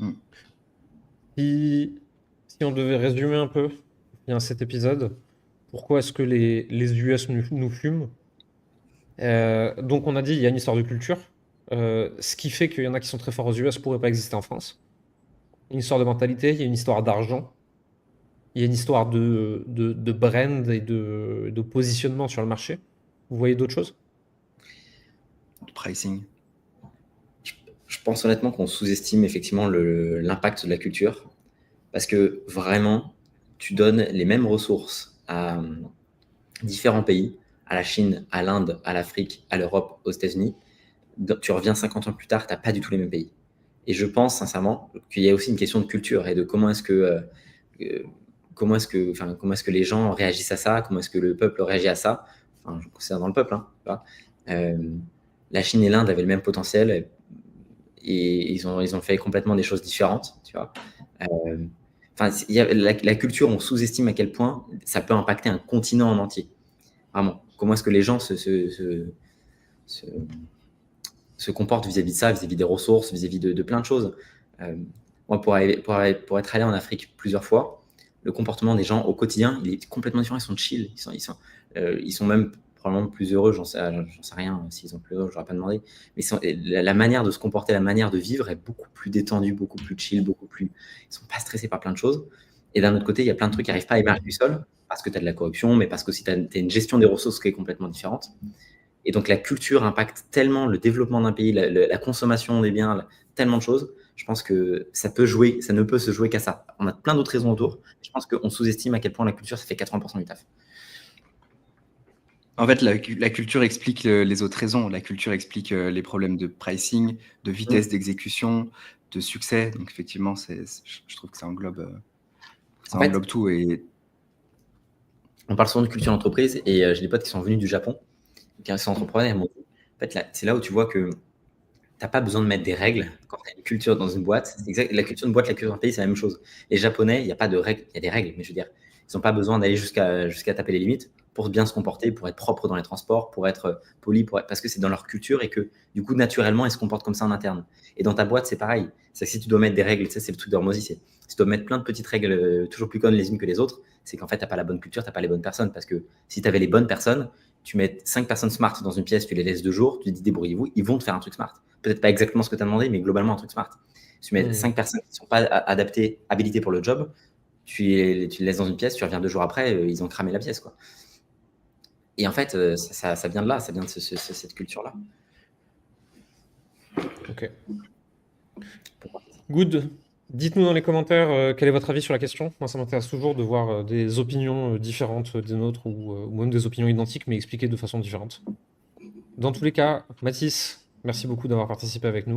Mm. Si on devait résumer un peu bien cet épisode, pourquoi est-ce que les US nous fument? Donc on a dit il y a une histoire de culture. Ce qui fait qu'il y en a qui sont très forts aux US pourraient pas exister en France. Une histoire de mentalité, il y a une histoire d'argent, il y a une histoire de brand et de positionnement sur le marché. Vous voyez d'autres choses? Du pricing. Je pense honnêtement qu'on sous-estime effectivement l'impact de la culture parce que vraiment, tu donnes les mêmes ressources à différents pays, à la Chine, à l'Inde, à l'Afrique, à l'Europe, aux États-Unis. Tu reviens 50 ans plus tard, tu n'as pas du tout les mêmes pays. Et je pense sincèrement qu'il y a aussi une question de culture et de euh, comment est-ce que les gens réagissent à ça, comment est-ce que le peuple réagit à ça. Enfin, je considère dans le peuple, hein, tu vois. Euh, la Chine et l'Inde avaient le même potentiel et ils ont fait complètement des choses différentes, tu vois. Euh, Enfin, la culture, on sous-estime à quel point ça peut impacter un continent en entier. Vraiment. Comment est-ce que les gens se, se comportent vis-à-vis de ça, vis-à-vis des ressources, vis-à-vis de plein de choses. Euh, Moi, pour être allé en Afrique plusieurs fois, le comportement des gens au quotidien, il est complètement différent. Ils sont chill, ils sont même probablement plus heureux. J'en sais rien s'ils sont plus heureux, je n'aurais pas demandé. Mais la manière de se comporter, la manière de vivre est beaucoup plus détendue, beaucoup plus chill, beaucoup plus. Ils sont pas stressés par plein de choses. Et d'un autre côté, il y a plein de trucs qui n'arrivent pas à émerger du sol parce que tu as de la corruption, mais parce que si tu as une gestion des ressources qui est complètement différente. Et donc la culture impacte tellement le développement d'un pays, la consommation des biens, tellement de choses. Je pense que ça peut jouer, ça ne peut se jouer qu'à ça. On a plein d'autres raisons autour. Je pense qu'on sous-estime à quel point la culture, ça fait 80% du taf. En fait, la culture explique les autres raisons. La culture explique les problèmes de pricing, de vitesse d'exécution, de succès. Donc effectivement, je trouve que En ça fait, englobe tout. Et on parle souvent de culture d'entreprise et j'ai des potes qui sont venus du Japon, qui sont entrepreneurs. Et m'ont dit, en fait, c'est là où tu vois que tu n'as pas besoin de mettre des règles quand tu as une culture dans une boîte. C'est exact, la culture d'une boîte, la culture d'un pays, c'est la même chose. Les Japonais, il n'y a pas de règles, il y a des règles, mais je veux dire, ils n'ont pas besoin d'aller jusqu'à taper les limites pour bien se comporter, pour être propre dans les transports, pour être poli, parce que c'est dans leur culture et que du coup, naturellement, ils se comportent comme ça en interne. Et dans ta boîte, c'est pareil. C'est que si tu dois mettre des règles, tu sais, c'est le truc d'Hormozy, si tu dois mettre plein de petites règles toujours plus connes les unes que les autres, c'est qu'en fait, tu n'as pas la bonne culture, tu n'as pas les bonnes personnes. Parce que si tu avais les bonnes personnes, tu mets 5 personnes smart dans une pièce, tu les laisses 2 jours, tu te dis débrouillez-vous, ils vont te faire un truc smart. Peut-être pas exactement ce que tu as demandé, mais globalement un truc smart. Si tu mets 5 personnes qui ne sont pas adaptées, habilitées pour le job, tu les laisses dans une pièce, tu reviens 2 jours après, ils ont cramé la pièce, quoi. Et en fait, ça vient de là, ça vient de cette culture-là. Ok. Good. Dites-nous dans les commentaires quel est votre avis sur la question. Moi, ça m'intéresse toujours de voir des opinions différentes des nôtres ou même des opinions identiques, mais expliquées de façon différente. Dans tous les cas, Mathis, merci beaucoup d'avoir participé avec nous.